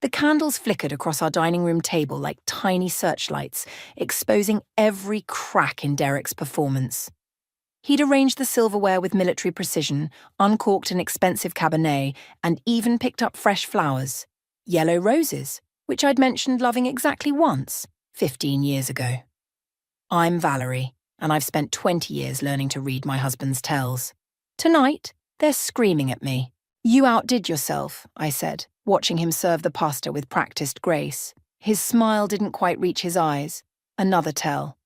The candles flickered across our dining room table like tiny searchlights, exposing every crack in Derek's performance. He'd arranged the silverware with military precision, uncorked an expensive Cabernet, and even picked up fresh flowers. Yellow roses, which I'd mentioned loving exactly once, 15 years ago. I'm Valerie, and I've spent 20 years learning to read my husband's tells. Tonight, they're screaming at me. You outdid yourself, I said, watching him serve the pasta with practiced grace. His smile didn't quite reach his eyes. Another tell.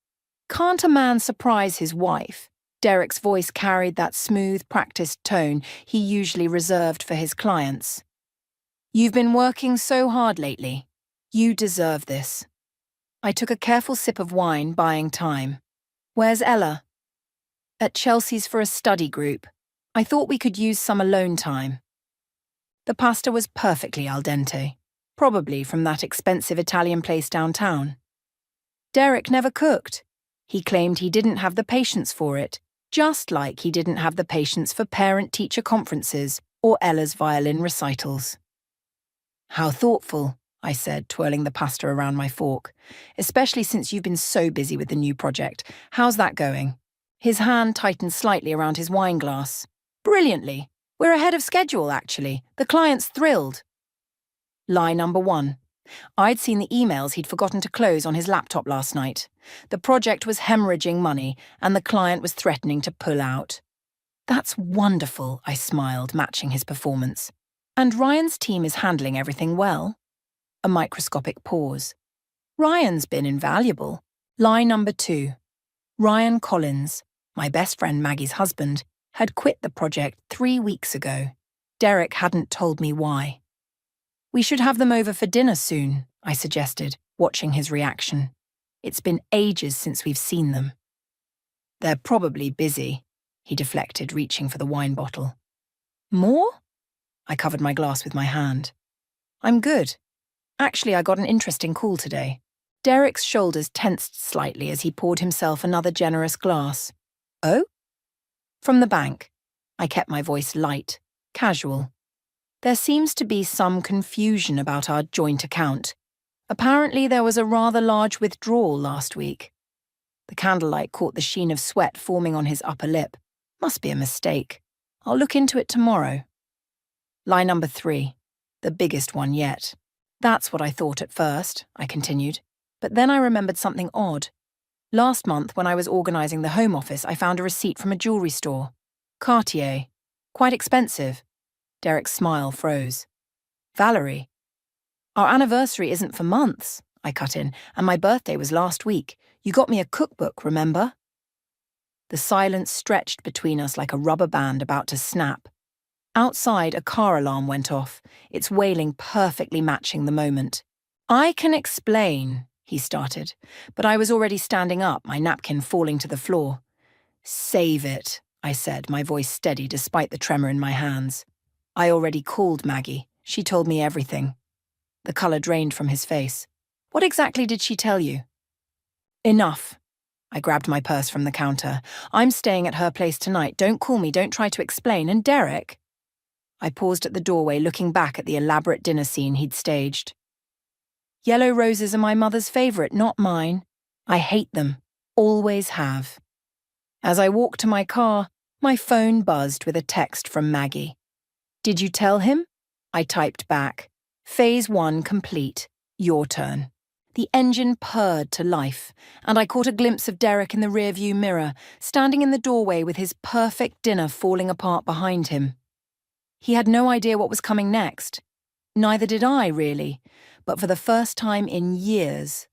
Can't a man surprise his wife? Derek's voice carried that smooth, practiced tone he usually reserved for his clients. You've been working so hard lately. You deserve this. I took a careful sip of wine, buying time. Where's Ella? At Chelsea's for a study group. I thought we could use some alone time. The pasta was perfectly al dente, probably from that expensive Italian place downtown. Derek never cooked. He claimed he didn't have the patience for it, just like he didn't have the patience for parent-teacher conferences or Ella's violin recitals. How thoughtful, I said, twirling the pasta around my fork. Especially since you've been so busy with the new project. How's that going? His hand tightened slightly around his wine glass. Brilliantly. We're ahead of schedule, actually. The client's thrilled. Lie number 1. I'd seen the emails he'd forgotten to close on his laptop last night. The project was hemorrhaging money, and the client was threatening to pull out. That's wonderful, I smiled, matching his performance. And Ryan's team is handling everything well. A microscopic pause. Ryan's been invaluable. Lie number 2. Ryan Collins, my best friend Maggie's husband, had quit the project 3 weeks ago. Derek hadn't told me why. We should have them over for dinner soon, I suggested, watching his reaction. It's been ages since we've seen them. They're probably busy, he deflected, reaching for the wine bottle. More? I covered my glass with my hand. I'm good. Actually, I got an interesting call today. Derek's shoulders tensed slightly as he poured himself another generous glass. Oh? From the bank. I kept my voice light, casual. There seems to be some confusion about our joint account. Apparently there was a rather large withdrawal last week. The candlelight caught the sheen of sweat forming on his upper lip. Must be a mistake. I'll look into it tomorrow. Lie number 3. The biggest one yet. That's what I thought at first, I continued. But then I remembered something odd. Last month, when I was organising the home office, I found a receipt from a jewellery store. Cartier. Quite expensive. Derek's smile froze. Valerie. Our anniversary isn't for months, I cut in, and my birthday was last week. You got me a cookbook, remember? The silence stretched between us like a rubber band about to snap. Outside, a car alarm went off, its wailing perfectly matching the moment. I can explain, he started, but I was already standing up, my napkin falling to the floor. Save it, I said, my voice steady despite the tremor in my hands. I already called Maggie. She told me everything. The colour drained from his face. What exactly did she tell you? Enough. I grabbed my purse from the counter. I'm staying at her place tonight. Don't call me, don't try to explain. And Derek? I paused at the doorway, looking back at the elaborate dinner scene he'd staged. Yellow roses are my mother's favourite, not mine. I hate them. Always have. As I walked to my car, my phone buzzed with a text from Maggie. Did you tell him? I typed back. Phase 1 complete. Your turn. The engine purred to life, and I caught a glimpse of Derek in the rearview mirror, standing in the doorway with his perfect dinner falling apart behind him. He had no idea what was coming next. Neither did I, really. But for the first time in years,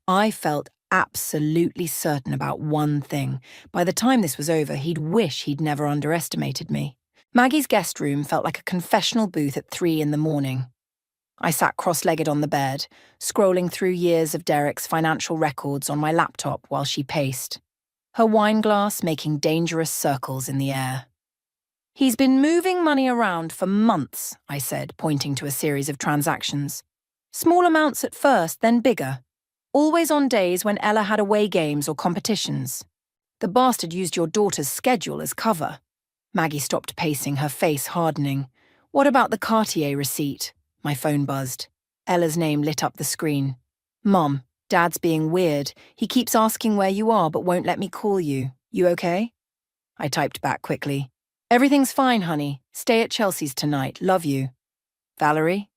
I felt absolutely certain about one thing. By the time this was over, he'd wish he'd never underestimated me. Maggie's guest room felt like a confessional booth at 3 a.m. I sat cross-legged on the bed, scrolling through years of Derek's financial records on my laptop while she paced, her wine glass making dangerous circles in the air. He's been moving money around for months, I said, pointing to a series of transactions. Small amounts at first, then bigger. Always on days when Ella had away games or competitions. The bastard used your daughter's schedule as cover. Maggie stopped pacing, her face hardening. What about the Cartier receipt? My phone buzzed. Ella's name lit up the screen. Mom, Dad's being weird. He keeps asking where you are but won't let me call you. You okay? I typed back quickly. Everything's fine, honey. Stay at Chelsea's tonight. Love you. Valerie?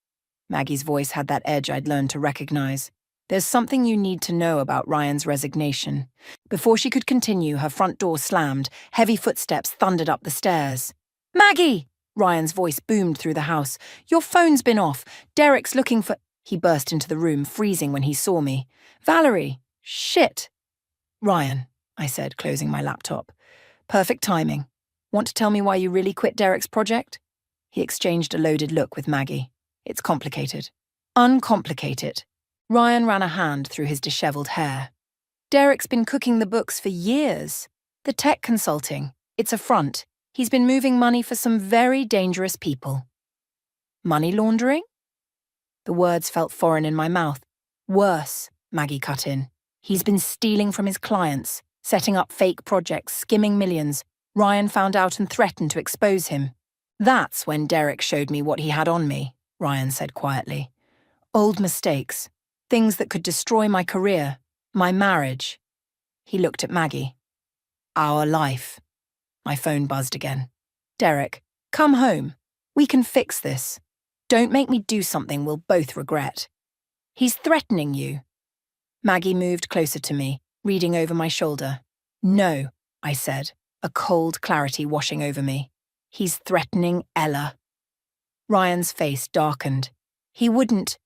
Maggie's voice had that edge I'd learned to recognize. There's something you need to know about Ryan's resignation. Before she could continue, her front door slammed. Heavy footsteps thundered up the stairs. Maggie! Ryan's voice boomed through the house. Your phone's been off. Derek's looking for... He burst into the room, freezing when he saw me. Valerie! Shit! Ryan, I said, closing my laptop. Perfect timing. Want to tell me why you really quit Derek's project? He exchanged a loaded look with Maggie. It's complicated. Uncomplicated. Ryan ran a hand through his disheveled hair. Derek's been cooking the books for years. The tech consulting. It's a front. He's been moving money for some very dangerous people. Money laundering? The words felt foreign in my mouth. Worse, Maggie cut in. He's been stealing from his clients, setting up fake projects, skimming millions. Ryan found out and threatened to expose him. That's when Derek showed me what he had on me, Ryan said quietly. Old mistakes. Things that could destroy my career, my marriage. He looked at Maggie. Our life. My phone buzzed again. Derek, come home. We can fix this. Don't make me do something we'll both regret. He's threatening you. Maggie moved closer to me, reading over my shoulder. No, I said, a cold clarity washing over me. He's threatening Ella. Ryan's face darkened. He wouldn't.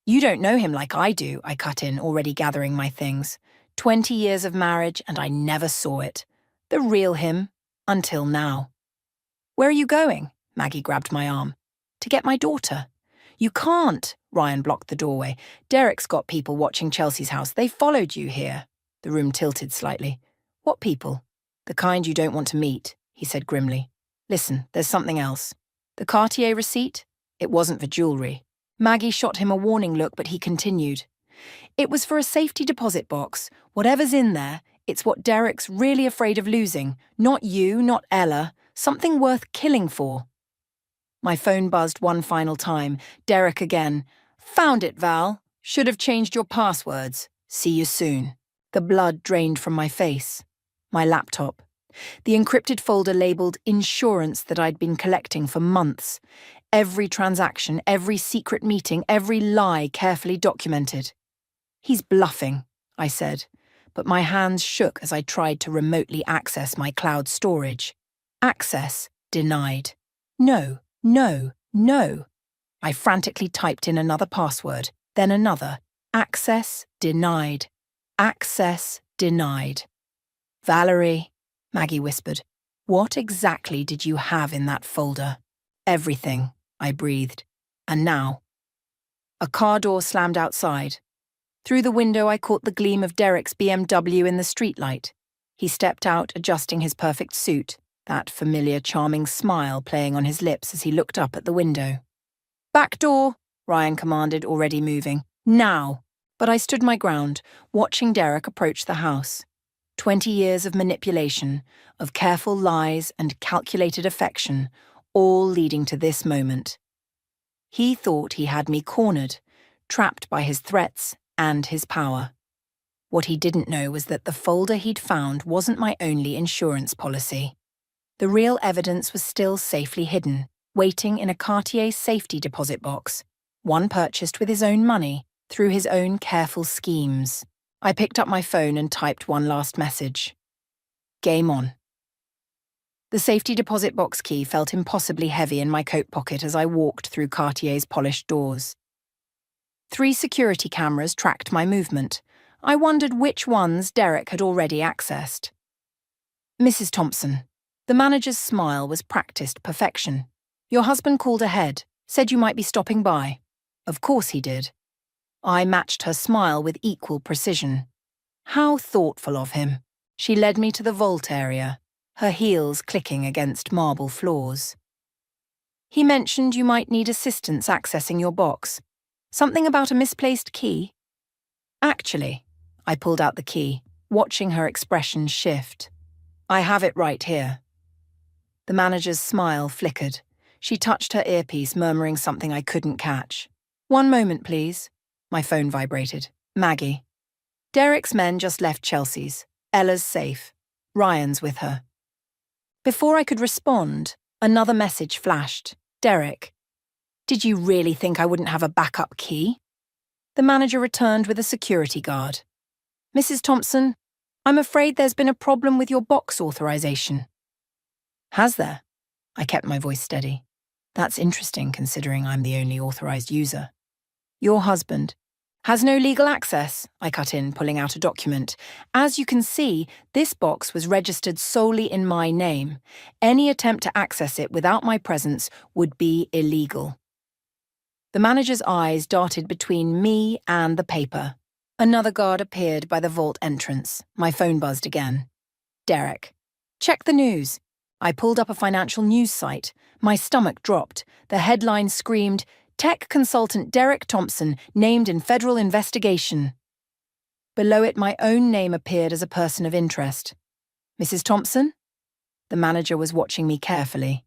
You don't know him like I do, I cut in, already gathering my things. 20 years of marriage and I never saw it. The real him, until now. Where are you going? Maggie grabbed my arm. To get my daughter. You can't, Ryan blocked the doorway. Derek's got people watching Chelsea's house. They followed you here. The room tilted slightly. What people? The kind you don't want to meet, he said grimly. Listen, there's something else. The Cartier receipt? It wasn't for jewelry. Maggie shot him a warning look, but he continued. It was for a safety deposit box. Whatever's in there, it's what Derek's really afraid of losing. Not you, not Ella. Something worth killing for. My phone buzzed one final time. Derek again. Found it, Val. Should have changed your passwords. See you soon. The blood drained from my face. My laptop. The encrypted folder labelled insurance that I'd been collecting for months. Every transaction, every secret meeting, every lie carefully documented. He's bluffing, I said, but my hands shook as I tried to remotely access my cloud storage. Access denied. No, no, no. I frantically typed in another password, then another. Access denied. Access denied. Valerie, Maggie whispered, what exactly did you have in that folder? Everything, I breathed. And now? A car door slammed outside. Through the window I caught the gleam of Derek's BMW in the streetlight. He stepped out, adjusting his perfect suit, that familiar charming smile playing on his lips as he looked up at the window. Back door, Ryan commanded, already moving. Now! But I stood my ground, watching Derek approach the house. 20 years of manipulation, of careful lies and calculated affection, all leading to this moment. He thought he had me cornered, trapped by his threats and his power. What he didn't know was that the folder he'd found wasn't my only insurance policy. The real evidence was still safely hidden, waiting in a Cartier safety deposit box, one purchased with his own money, through his own careful schemes. I picked up my phone and typed one last message. Game on. The safety deposit box key felt impossibly heavy in my coat pocket as I walked through Cartier's polished doors. 3 security cameras tracked my movement. I wondered which ones Derek had already accessed. Mrs. Thompson. The manager's smile was practiced perfection. Your husband called ahead, said you might be stopping by. Of course he did. I matched her smile with equal precision. How thoughtful of him. She led me to the vault area, her heels clicking against marble floors. He mentioned you might need assistance accessing your box. Something about a misplaced key? Actually, I pulled out the key, watching her expression shift. I have it right here. The manager's smile flickered. She touched her earpiece, murmuring something I couldn't catch. One moment, please. My phone vibrated. Maggie. Derek's men just left Chelsea's. Ella's safe. Ryan's with her. Before I could respond, another message flashed. Derek. Did you really think I wouldn't have a backup key? The manager returned with a security guard. Mrs. Thompson, I'm afraid there's been a problem with your box authorization. Has there? I kept my voice steady. That's interesting considering I'm the only authorized user. Your husband has no legal access, I cut in, pulling out a document. As you can see, this box was registered solely in my name. Any attempt to access it without my presence would be illegal. The manager's eyes darted between me and the paper. Another guard appeared by the vault entrance. My phone buzzed again. Derek. Check the news. I pulled up a financial news site. My stomach dropped. The headline screamed, Tech consultant Derek Thompson named in federal investigation. Below it, my own name appeared as a person of interest. Mrs. Thompson? The manager was watching me carefully.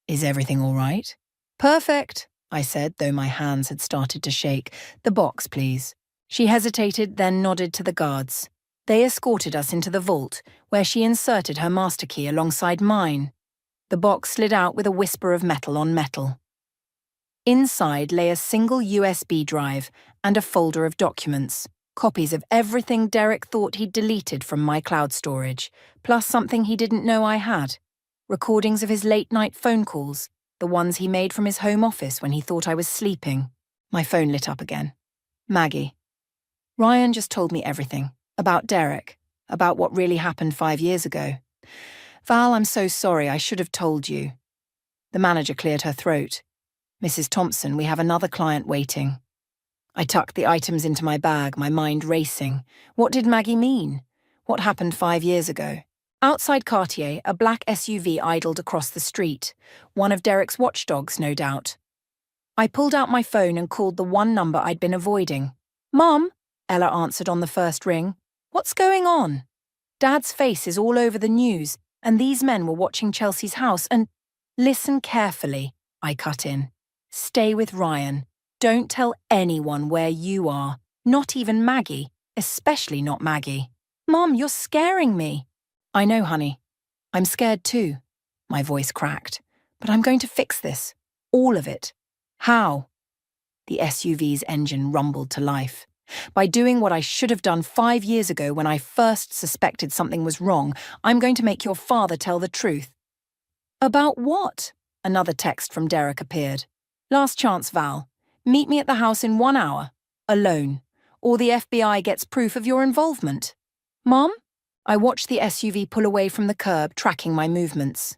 Is everything all right? Perfect, I said, though my hands had started to shake. The box, please. She hesitated, then nodded to the guards. They escorted us into the vault, where she inserted her master key alongside mine. The box slid out with a whisper of metal on metal. Inside lay a single USB drive and a folder of documents, copies of everything Derek thought he'd deleted from my cloud storage, plus something he didn't know I had. Recordings of his late-night phone calls, the ones he made from his home office when he thought I was sleeping. My phone lit up again. Maggie. Ryan just told me everything. About Derek. About what really happened 5 years ago. Val, I'm so sorry. I should have told you. The manager cleared her throat. Mrs. Thompson, we have another client waiting. I tucked the items into my bag, my mind racing. What did Maggie mean? What happened 5 years ago? Outside Cartier, a black SUV idled across the street. One of Derek's watchdogs, no doubt. I pulled out my phone and called the one number I'd been avoiding. Mom, Ella answered on the first ring. What's going on? Dad's face is all over the news, and these men were watching Chelsea's house and… Listen carefully, I cut in. Stay with Ryan. Don't tell anyone where you are. Not even Maggie. Especially not Maggie. Mom, you're scaring me. I know, honey. I'm scared too. My voice cracked. But I'm going to fix this. All of it. How? The SUV's engine rumbled to life. By doing what I should have done 5 years ago when I first suspected something was wrong, I'm going to make your father tell the truth. About what? Another text from Derek appeared. Last chance, Val. Meet me at the house in 1 hour. Alone. Or the FBI gets proof of your involvement. Mom? I watched the SUV pull away from the curb, tracking my movements.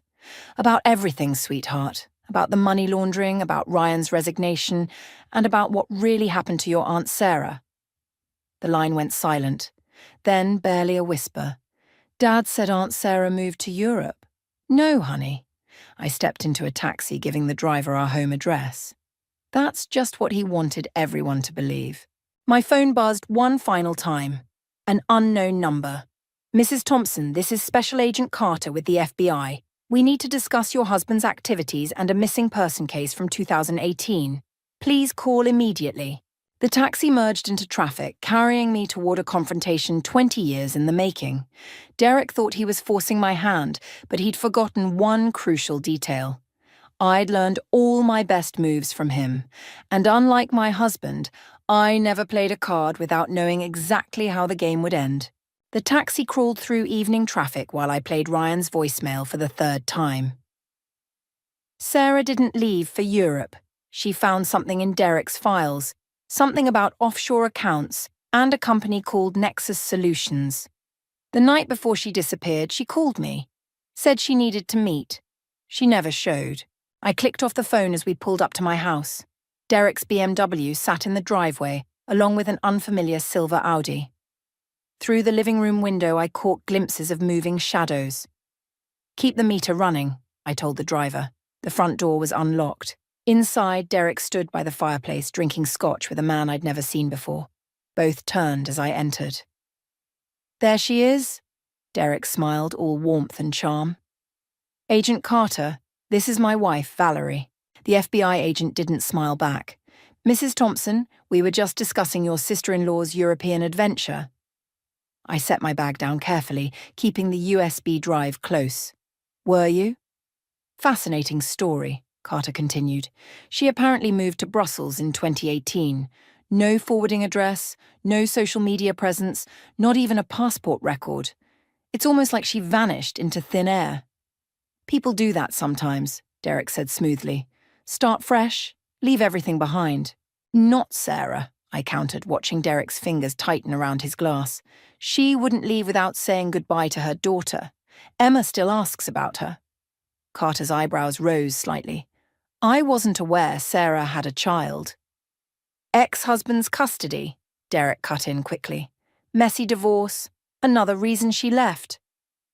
About everything, sweetheart. About the money laundering, about Ryan's resignation, and about what really happened to your Aunt Sarah. The line went silent. Then, barely a whisper. Dad said Aunt Sarah moved to Europe. No, honey. I stepped into a taxi, giving the driver our home address. That's just what he wanted everyone to believe. My phone buzzed one final time. An unknown number. Mrs. Thompson, this is Special Agent Carter with the FBI. We need to discuss your husband's activities and a missing person case from 2018. Please call immediately. The taxi merged into traffic, carrying me toward a confrontation 20 years in the making. Derek thought he was forcing my hand, but he'd forgotten one crucial detail. I'd learned all my best moves from him, and unlike my husband, I never played a card without knowing exactly how the game would end. The taxi crawled through evening traffic while I played Ryan's voicemail for the 3rd time. Sarah didn't leave for Europe. She found something in Derek's files. Something about offshore accounts and a company called Nexus Solutions. The night before she disappeared, she called me. Said she needed to meet. She never showed. I clicked off the phone as we pulled up to my house. Derek's BMW sat in the driveway, along with an unfamiliar silver Audi. Through the living room window, I caught glimpses of moving shadows. Keep the meter running, I told the driver. The front door was unlocked. Inside, Derek stood by the fireplace, drinking scotch with a man I'd never seen before. Both turned as I entered. There she is, Derek smiled, all warmth and charm. Agent Carter, this is my wife, Valerie. The FBI agent didn't smile back. Mrs. Thompson, we were just discussing your sister-in-law's European adventure. I set my bag down carefully, keeping the USB drive close. Were you? Fascinating story, Carter continued. She apparently moved to Brussels in 2018. No forwarding address, no social media presence, not even a passport record. It's almost like she vanished into thin air. People do that sometimes, Derek said smoothly. Start fresh, leave everything behind. Not Sarah, I countered, watching Derek's fingers tighten around his glass. She wouldn't leave without saying goodbye to her daughter. Emma still asks about her. Carter's eyebrows rose slightly. I wasn't aware Sarah had a child. Ex-husband's custody, Derek cut in quickly. Messy divorce, another reason she left.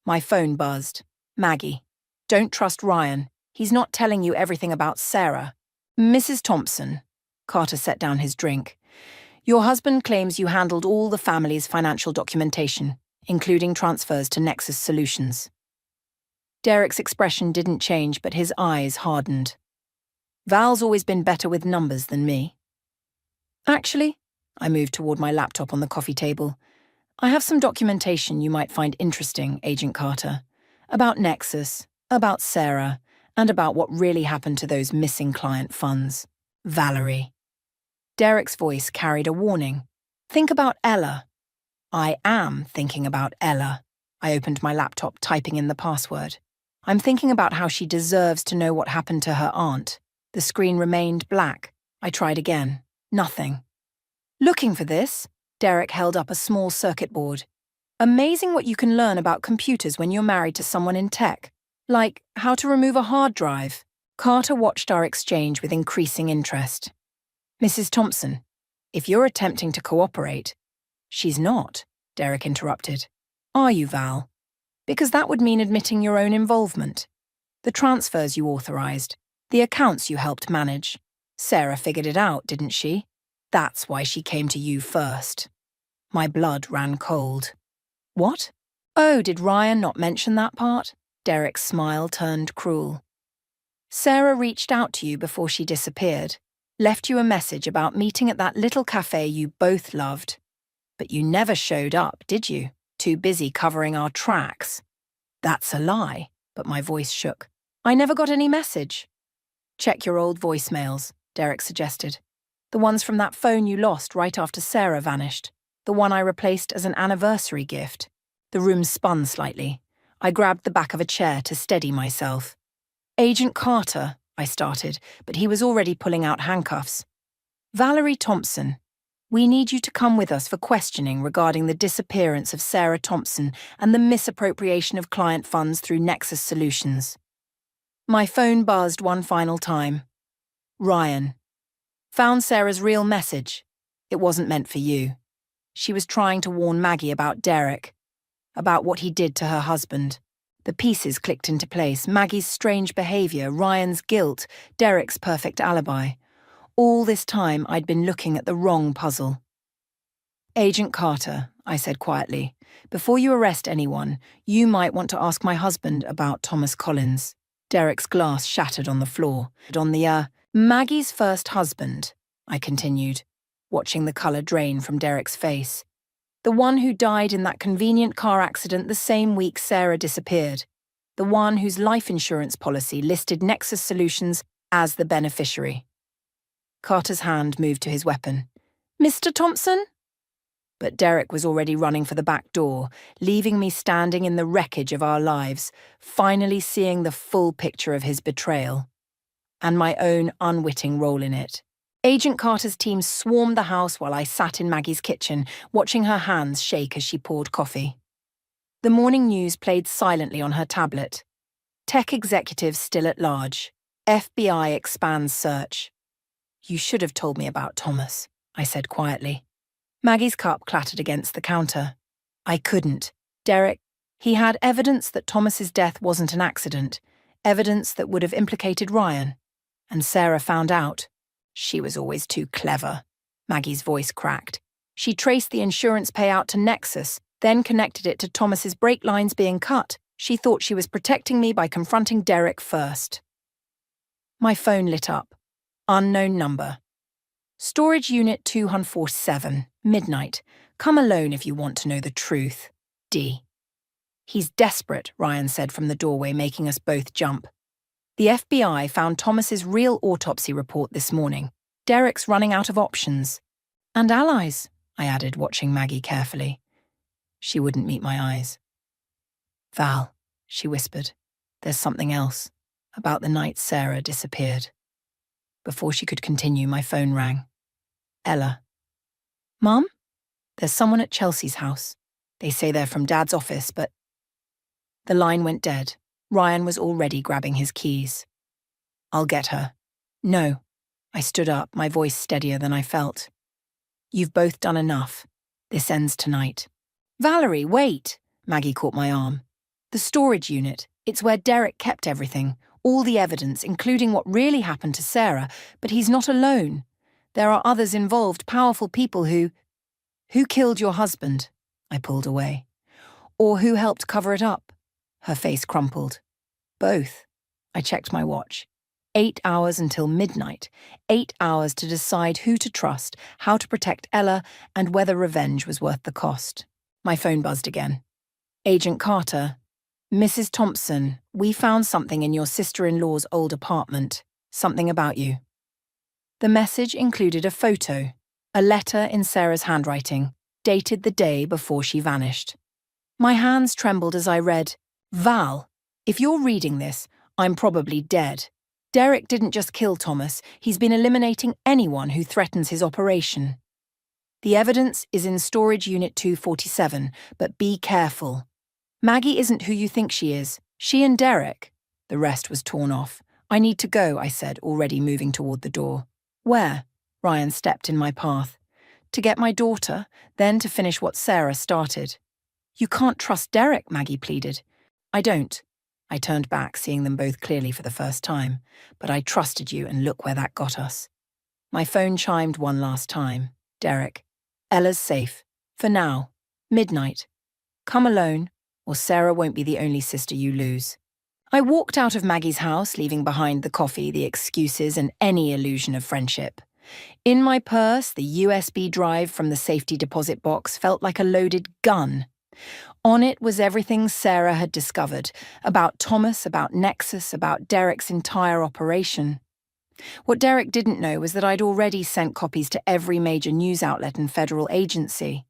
My phone buzzed. Maggie. Don't trust Ryan. He's not telling you everything about Sarah. Mrs. Thompson. Carter set down his drink. Your husband claims you handled all the family's financial documentation, including transfers to Nexus Solutions. Derek's expression didn't change, but his eyes hardened. Val's always been better with numbers than me. Actually, I moved toward my laptop on the coffee table. I have some documentation you might find interesting, Agent Carter. About Nexus, about Sarah, and about what really happened to those missing client funds. Valerie. Derek's voice carried a warning. Think about Ella. I am thinking about Ella. I opened my laptop, typing in the password. I'm thinking about how she deserves to know what happened to her aunt. The screen remained black. I tried again. Nothing. Looking for this, Derek held up a small circuit board. Amazing what you can learn about computers when you're married to someone in tech. Like how to remove a hard drive. Carter watched our exchange with increasing interest. Mrs. Thompson, if you're attempting to cooperate— She's not, Derek interrupted. Are you, Val? Because that would mean admitting your own involvement. The transfers you authorized, the accounts you helped manage. Sarah figured it out, didn't she? That's why she came to you first. My blood ran cold. What? Oh, did Ryan not mention that part? Derek's smile turned cruel. Sarah reached out to you before she disappeared, left you a message about meeting at that little cafe you both loved. But you never showed up, did you? Too busy covering our tracks. That's a lie, but my voice shook. I never got any message. Check your old voicemails, Derek suggested. The ones from that phone you lost right after Sarah vanished. The one I replaced as an anniversary gift. The room spun slightly. I grabbed the back of a chair to steady myself. Agent Carter, I started, but he was already pulling out handcuffs. Valerie Thompson, we need you to come with us for questioning regarding the disappearance of Sarah Thompson and the misappropriation of client funds through Nexus Solutions. My phone buzzed one final time. Ryan. Found Sarah's real message. It wasn't meant for you. She was trying to warn Maggie about Derek, about what he did to her husband. The pieces clicked into place. Maggie's strange behavior, Ryan's guilt, Derek's perfect alibi. All this time, I'd been looking at the wrong puzzle. Agent Carter, I said quietly, before you arrest anyone, you might want to ask my husband about Thomas Collins. Derek's glass shattered on the floor. Maggie's first husband, I continued, watching the colour drain from Derek's face. The one who died in that convenient car accident the same week Sarah disappeared. The one whose life insurance policy listed Nexus Solutions as the beneficiary. Carter's hand moved to his weapon. Mr. Thompson? But Derek was already running for the back door, leaving me standing in the wreckage of our lives, finally seeing the full picture of his betrayal. And my own unwitting role in it. Agent Carter's team swarmed the house while I sat in Maggie's kitchen, watching her hands shake as she poured coffee. The morning news played silently on her tablet. Tech executives still at large. FBI expands search. You should have told me about Thomas, I said quietly. Maggie's cup clattered against the counter. I couldn't. Derek, he had evidence that Thomas's death wasn't an accident, evidence that would have implicated Ryan. And Sarah found out. She was always too clever. Maggie's voice cracked. She traced the insurance payout to Nexus, then connected it to Thomas's brake lines being cut. She thought she was protecting me by confronting Derek first. My phone lit up. Unknown number. Storage Unit 247, midnight. Come alone if you want to know the truth. D. He's desperate, Ryan said from the doorway, making us both jump. The FBI found Thomas's real autopsy report this morning. Derek's running out of options. And allies, I added, watching Maggie carefully. She wouldn't meet my eyes. Val, she whispered, there's something else, about the night Sarah disappeared. Before she could continue, my phone rang. Ella. Mum? There's someone at Chelsea's house. They say they're from Dad's office, but... The line went dead. Ryan was already grabbing his keys. I'll get her. No. I stood up, my voice steadier than I felt. You've both done enough. This ends tonight. Valerie, wait! Maggie caught my arm. The storage unit. It's where Derek kept everything. All the evidence, including what really happened to Sarah, but he's not alone. There are others involved, powerful people who killed your husband? I pulled away. Or who helped cover it up? Her face crumpled. Both. I checked my watch. 8 hours until midnight. 8 hours to decide who to trust, how to protect Ella, and whether revenge was worth the cost. My phone buzzed again. Agent Carter. Mrs. Thompson, we found something in your sister-in-law's old apartment. Something about you. The message included a photo, a letter in Sarah's handwriting, dated the day before she vanished. My hands trembled as I read, Val, if you're reading this, I'm probably dead. Derek didn't just kill Thomas, he's been eliminating anyone who threatens his operation. The evidence is in Storage Unit 247, but be careful. Maggie isn't who you think she is. She and Derek. The rest was torn off. I need to go, I said, already moving toward the door. Where? Ryan stepped in my path. To get my daughter, then to finish what Sarah started. You can't trust Derek, Maggie pleaded. I don't. I turned back, seeing them both clearly for the first time. But I trusted you, and look where that got us. My phone chimed one last time. Derek. Ella's safe. For now. Midnight. Come alone, or Sarah won't be the only sister you lose. I walked out of Maggie's house, leaving behind the coffee, the excuses, and any illusion of friendship. In my purse, the USB drive from the safety deposit box felt like a loaded gun. On it was everything Sarah had discovered, about Thomas, about Nexus, about Derek's entire operation. What Derek didn't know was that I'd already sent copies to every major news outlet and federal agency.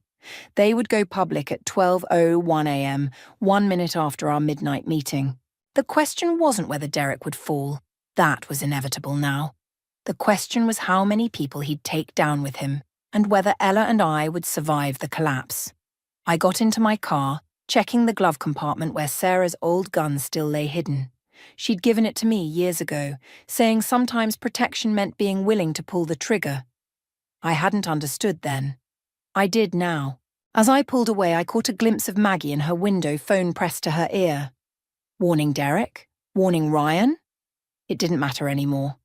They would go public at 12:01 a.m., 1 minute after our midnight meeting. The question wasn't whether Derek would fall. That was inevitable now. The question was how many people he'd take down with him, and whether Ella and I would survive the collapse. I got into my car, checking the glove compartment where Sarah's old gun still lay hidden. She'd given it to me years ago, saying sometimes protection meant being willing to pull the trigger. I hadn't understood then. I did now. As I pulled away, I caught a glimpse of Maggie in her window, phone pressed to her ear. Warning Derek? Warning Ryan? It didn't matter anymore.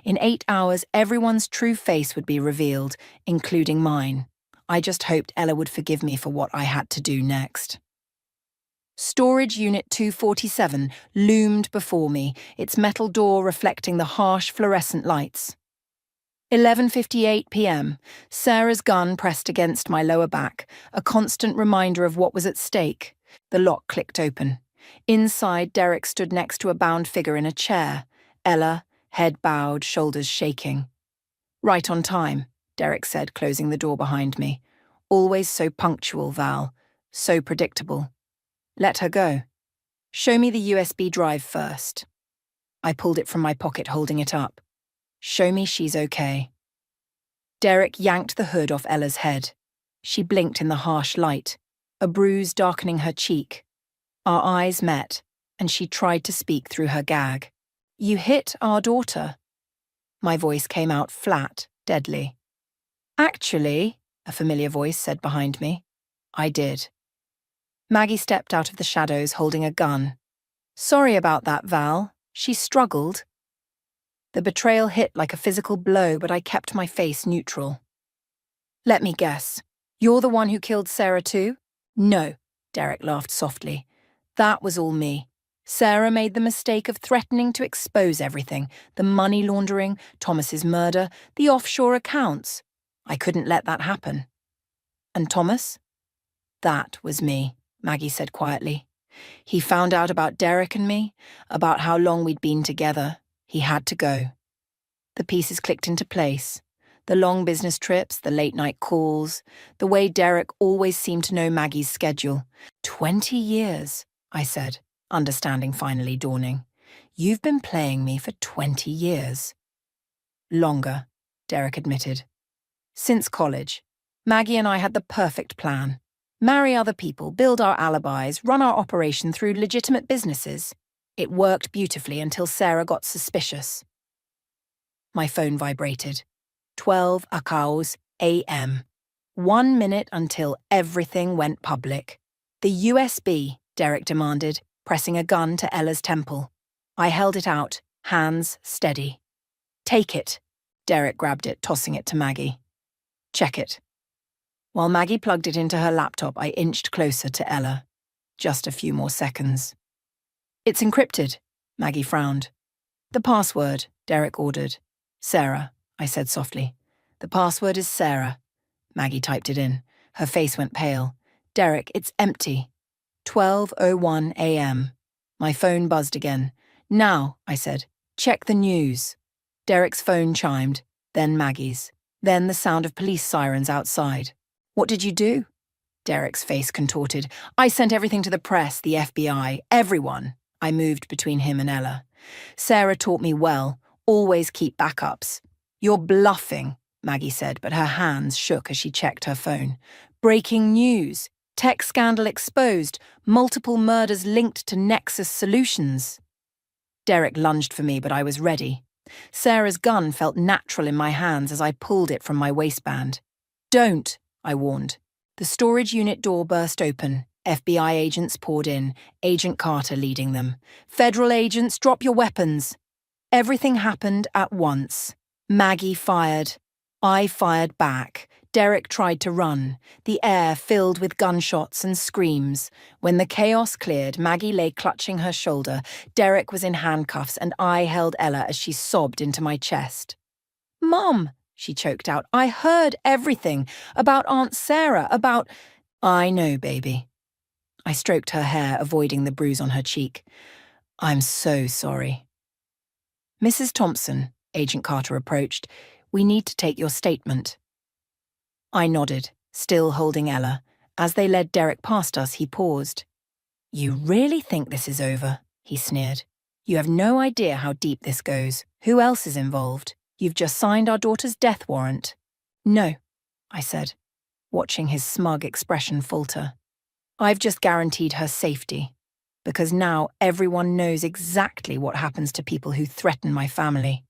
In 8 hours, everyone's true face would be revealed, including mine. I just hoped Ella would forgive me for what I had to do next. Storage Unit 247 loomed before me, its metal door reflecting the harsh fluorescent lights. 11:58 p.m. Sarah's gun pressed against my lower back, a constant reminder of what was at stake. The lock clicked open. Inside, Derek stood next to a bound figure in a chair. Ella, head bowed, shoulders shaking. Right on time, Derek said, closing the door behind me. Always so punctual, Val. So predictable. Let her go. Show me the USB drive first. I pulled it from my pocket, holding it up. Show me she's okay. Derek yanked the hood off Ella's head. She blinked in the harsh light, a bruise darkening her cheek. Our eyes met, and she tried to speak through her gag. You hit our daughter. My voice came out flat, deadly. Actually, a familiar voice said behind me. I did. Maggie stepped out of the shadows holding a gun. Sorry about that, Val. She struggled. The betrayal hit like a physical blow, but I kept my face neutral. Let me guess. You're the one who killed Sarah too? No, Derek laughed softly. That was all me. Sarah made the mistake of threatening to expose everything: the money laundering, Thomas's murder, the offshore accounts. I couldn't let that happen. And Thomas? That was me, Maggie said quietly. He found out about Derek and me, about how long we'd been together. He had to go. The pieces clicked into place. The long business trips, the late-night calls, the way Derek always seemed to know Maggie's schedule. 20 years, I said, understanding finally dawning. You've been playing me for 20 years. Longer, Derek admitted. Since college, Maggie and I had the perfect plan. Marry other people, build our alibis, run our operation through legitimate businesses. It worked beautifully until Sarah got suspicious. My phone vibrated. 12 Akaos a.m. 1 minute until everything went public. The USB, Derek demanded, pressing a gun to Ella's temple. I held it out, hands steady. Take it. Derek grabbed it, tossing it to Maggie. Check it. While Maggie plugged it into her laptop, I inched closer to Ella. Just a few more seconds. It's encrypted, Maggie frowned. The password, Derek ordered. Sarah, I said softly. The password is Sarah. Maggie typed it in. Her face went pale. Derek, it's empty. 12:01 a.m. My phone buzzed again. Now, I said, check the news. Derek's phone chimed, then Maggie's, then the sound of police sirens outside. What did you do? Derek's face contorted. I sent everything to the press, the FBI, everyone. I moved between him and Ella. Sarah taught me well. Always keep backups. You're bluffing, Maggie said, but her hands shook as she checked her phone. Breaking news. Tech scandal exposed. Multiple murders linked to Nexus Solutions. Derek lunged for me, but I was ready. Sarah's gun felt natural in my hands as I pulled it from my waistband. Don't, I warned. The storage unit door burst open. FBI agents poured in, Agent Carter leading them. Federal agents, drop your weapons. Everything happened at once. Maggie fired. I fired back. Derek tried to run. The air filled with gunshots and screams. When the chaos cleared, Maggie lay clutching her shoulder. Derek was in handcuffs, and I held Ella as she sobbed into my chest. Mom, she choked out, I heard everything. About Aunt Sarah, about... I know, baby. I stroked her hair, avoiding the bruise on her cheek. I'm so sorry. Mrs. Thompson, Agent Carter approached. We need to take your statement. I nodded, still holding Ella. As they led Derek past us, he paused. You really think this is over? He sneered. You have no idea how deep this goes. Who else is involved? You've just signed our daughter's death warrant. No, I said, watching his smug expression falter. I've just guaranteed her safety, because now everyone knows exactly what happens to people who threaten my family.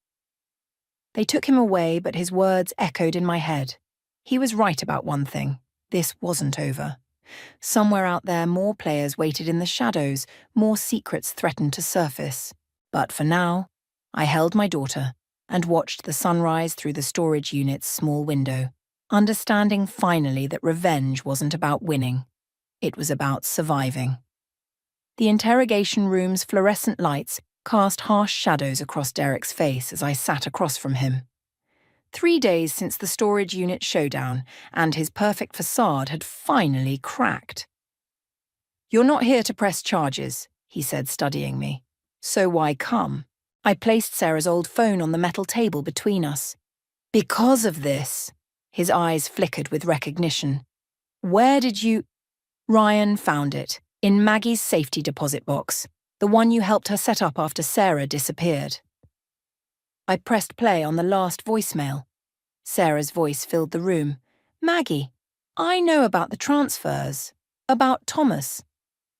They took him away, but his words echoed in my head. He was right about one thing. This wasn't over. Somewhere out there, more players waited in the shadows, more secrets threatened to surface. But for now, I held my daughter and watched the sunrise through the storage unit's small window, understanding finally that revenge wasn't about winning. It was about surviving. The interrogation room's fluorescent lights cast harsh shadows across Derek's face as I sat across from him. 3 days since the storage unit showdown, and his perfect facade had finally cracked. You're not here to press charges, he said, studying me. So why come? I placed Sarah's old phone on the metal table between us. Because of this, his eyes flickered with recognition. Where did you... Ryan found it, in Maggie's safety deposit box, the one you helped her set up after Sarah disappeared. I pressed play on the last voicemail. Sarah's voice filled the room. Maggie, I know about the transfers. About Thomas.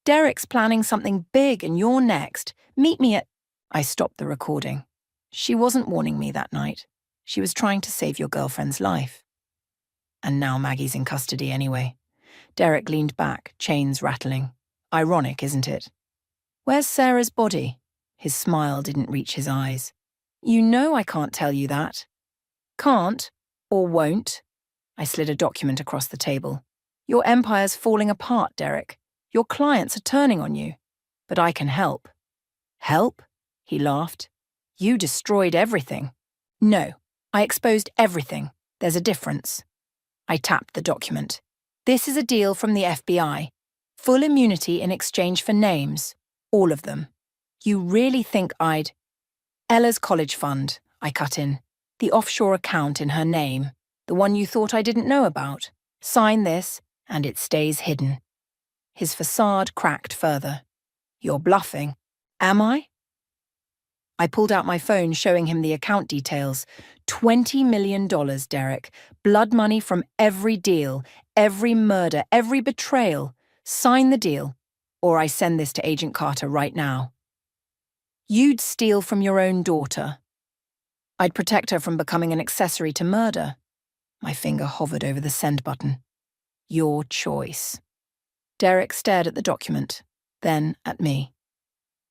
Derek's planning something big and you're next. Meet me at... I stopped the recording. She wasn't warning me that night. She was trying to save your girlfriend's life. And now Maggie's in custody anyway. Derek leaned back, chains rattling. Ironic, isn't it? Where's Sarah's body? His smile didn't reach his eyes. You know I can't tell you that. Can't, or won't. I slid a document across the table. Your empire's falling apart, Derek. Your clients are turning on you. But I can help. Help? He laughed. You destroyed everything. No, I exposed everything. There's a difference. I tapped the document. This is a deal from the FBI. Full immunity in exchange for names. All of them. You really think I'd… Ella's college fund, I cut in. The offshore account in her name. The one you thought I didn't know about. Sign this, and it stays hidden. His facade cracked further. You're bluffing. Am I? I pulled out my phone, showing him the account details. $20 million, Derek. Blood money from every deal, every murder, every betrayal. Sign the deal, or I send this to Agent Carter right now. You'd steal from your own daughter. I'd protect her from becoming an accessory to murder. My finger hovered over the send button. Your choice. Derek stared at the document, then at me.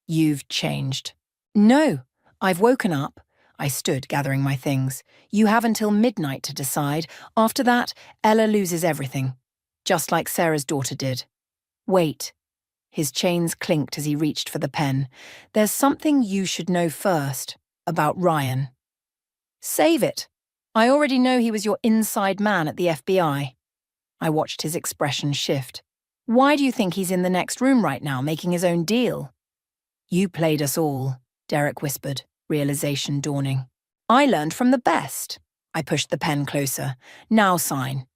You've changed. No, I've woken up. I stood, gathering my things. You have until midnight to decide. After that, Ella loses everything. Just like Sarah's daughter did. Wait. His chains clinked as he reached for the pen. There's something you should know first, about Ryan. Save it. I already know he was your inside man at the FBI. I watched his expression shift. Why do you think he's in the next room right now, making his own deal? You played us all, Derek whispered, realization dawning. I learned from the best. I pushed the pen closer. Now sign.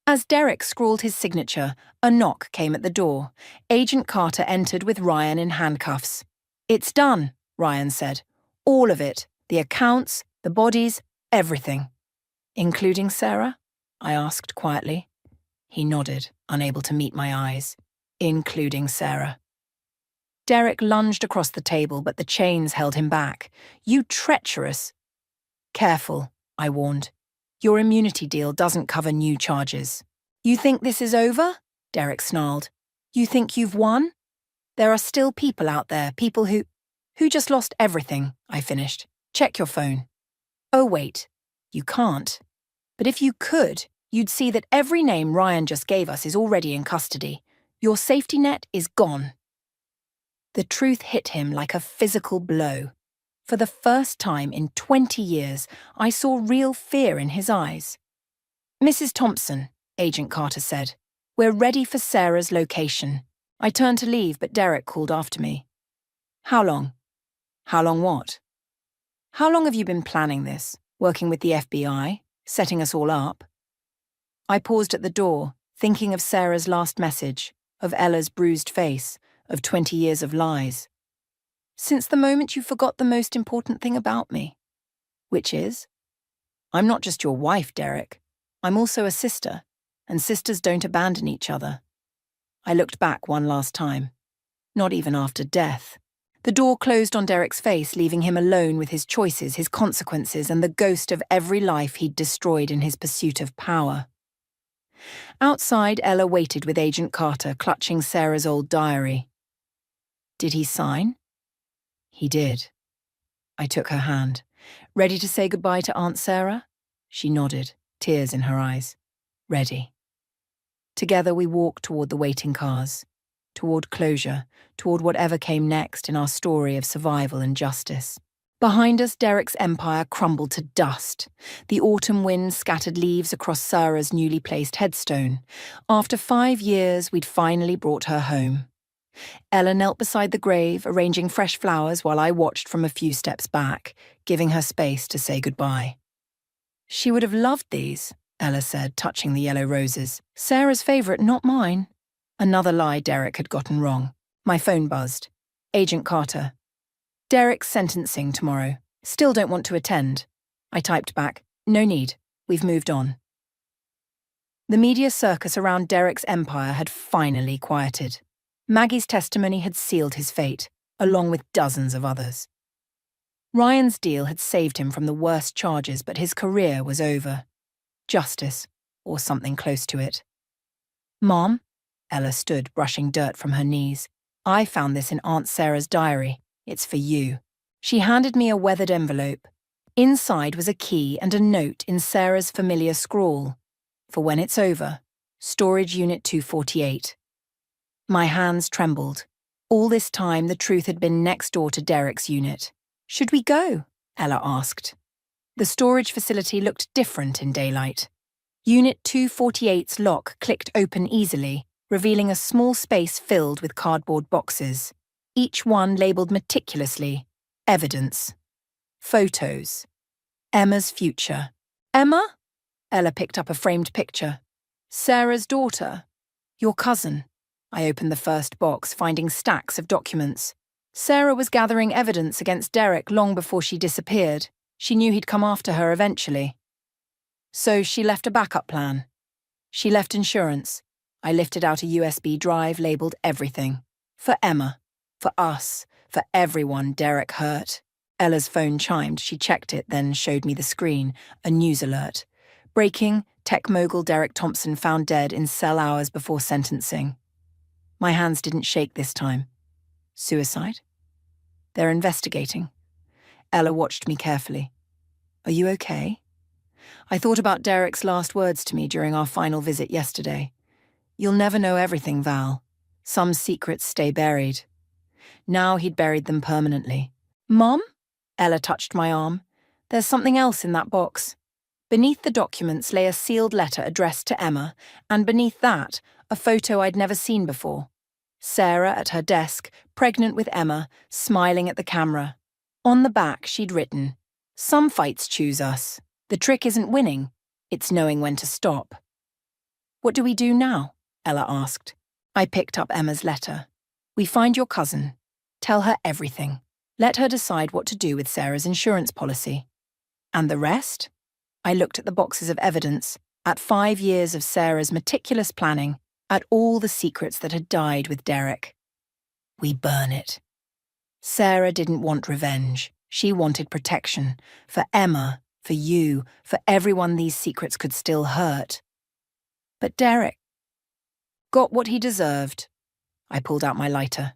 As Derek scrawled his signature, a knock came at the door. Agent Carter entered with Ryan in handcuffs. It's done, Ryan said. All of it. The accounts, the bodies, everything. Including Sarah? I asked quietly. He nodded, unable to meet my eyes. Including Sarah. Derek lunged across the table, but the chains held him back. You treacherous. Careful, I warned. Your immunity deal doesn't cover new charges. You think this is over? Derek snarled. You think you've won? There are still people out there, people who just lost everything, I finished. Check your phone. Oh, wait. You can't. But if you could, you'd see that every name Ryan just gave us is already in custody. Your safety net is gone. The truth hit him like a physical blow. For the first time in 20 years, I saw real fear in his eyes. Mrs. Thompson, Agent Carter said, we're ready for Sarah's location. I turned to leave, but Derek called after me. How long? How long what? How long have you been planning this? Working with the FBI? Setting us all up? I paused at the door, thinking of Sarah's last message, of Ella's bruised face, of 20 years of lies. Since the moment you forgot the most important thing about me. Which is? I'm not just your wife, Derek. I'm also a sister, and sisters don't abandon each other. I looked back one last time. Not even after death. The door closed on Derek's face, leaving him alone with his choices, his consequences, and the ghost of every life he'd destroyed in his pursuit of power. Outside, Ella waited with Agent Carter, clutching Sarah's old diary. Did he sign? He did. I took her hand. Ready to say goodbye to Aunt Sarah? She nodded, tears in her eyes. Ready. Together we walked toward the waiting cars, toward closure, toward whatever came next in our story of survival and justice. Behind us, Derek's empire crumbled to dust. The autumn wind scattered leaves across Sarah's newly placed headstone. After 5 years, we'd finally brought her home. Ella knelt beside the grave, arranging fresh flowers while I watched from a few steps back, giving her space to say goodbye. She would have loved these, Ella said, touching the yellow roses. Sarah's favourite, not mine. Another lie Derek had gotten wrong. My phone buzzed. Agent Carter. Derek's sentencing tomorrow. Still don't want to attend. I typed back, no need. We've moved on. The media circus around Derek's empire had finally quieted. Maggie's testimony had sealed his fate, along with dozens of others. Ryan's deal had saved him from the worst charges, but his career was over. Justice, or something close to it. Mom? Ella stood, brushing dirt from her knees. I found this in Aunt Sarah's diary. It's for you. She handed me a weathered envelope. Inside was a key and a note in Sarah's familiar scrawl. For when it's over, Storage Unit 248. My hands trembled. All this time, the truth had been next door to Derek's unit. "Should we go?" Ella asked. The storage facility looked different in daylight. Unit 248's lock clicked open easily, revealing a small space filled with cardboard boxes, each one labelled meticulously, evidence. Photos. Emma's future. "Emma?" Ella picked up a framed picture. "Sarah's daughter. Your cousin." I opened the first box, finding stacks of documents. Sarah was gathering evidence against Derek long before she disappeared. She knew he'd come after her eventually. So she left a backup plan. She left insurance. I lifted out a USB drive labelled everything. For Emma. For us. For everyone Derek hurt. Ella's phone chimed. She checked it, then showed me the screen. A news alert. Breaking, tech mogul Derek Thompson found dead in cell hours before sentencing. My hands didn't shake this time. Suicide? They're investigating. Ella watched me carefully. "Are you okay?" I thought about Derek's last words to me during our final visit yesterday. "You'll never know everything, Val. Some secrets stay buried." Now he'd buried them permanently. "Mom?" Ella touched my arm. "There's something else in that box." Beneath the documents lay a sealed letter addressed to Emma, and beneath that, a photo I'd never seen before. Sarah at her desk, pregnant with Emma, smiling at the camera. On the back, she'd written, "Some fights choose us. The trick isn't winning, it's knowing when to stop." "What do we do now?" Ella asked. I picked up Emma's letter. "We find your cousin. Tell her everything. Let her decide what to do with Sarah's insurance policy. And the rest?" I looked at the boxes of evidence, at 5 years of Sarah's meticulous planning, at all the secrets that had died with Derek. "We burn it." Sarah didn't want revenge. She wanted protection. For Emma, for you, for everyone these secrets could still hurt. But Derek got what he deserved. I pulled out my lighter.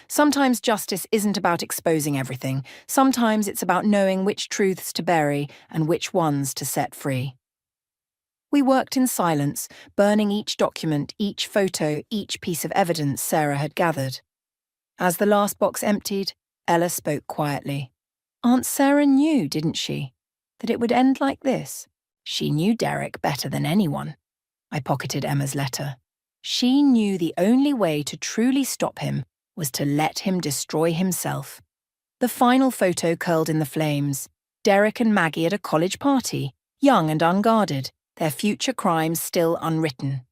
Sometimes justice isn't about exposing everything. Sometimes it's about knowing which truths to bury and which ones to set free. We worked in silence, burning each document, each photo, each piece of evidence Sarah had gathered. As the last box emptied, Ella spoke quietly. "Aunt Sarah knew, didn't she, that it would end like this? She knew Derek better than anyone." I pocketed Emma's letter. "She knew the only way to truly stop him was to let him destroy himself." The final photo curled in the flames. Derek and Maggie at a college party, young and unguarded, their future crimes still unwritten.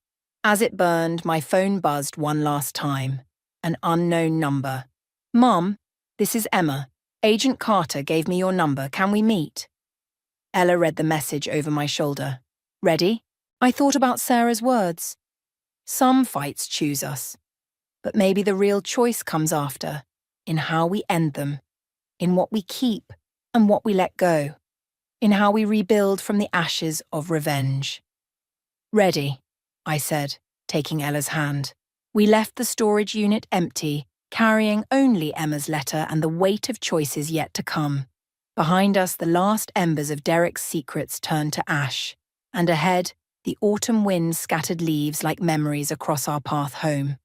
As it burned, my phone buzzed one last time. An unknown number. "Mom, this is Emma. Agent Carter gave me your number. Can we meet?" Ella read the message over my shoulder. "Ready?" I thought about Sarah's words. Some fights choose us. But maybe the real choice comes after, in how we end them, in what we keep and what we let go, in how we rebuild from the ashes of revenge. "Ready," I said, taking Ella's hand. We left the storage unit empty, carrying only Emma's letter and the weight of choices yet to come. Behind us, the last embers of Derek's secrets turned to ash, and ahead, the autumn wind scattered leaves like memories across our path home.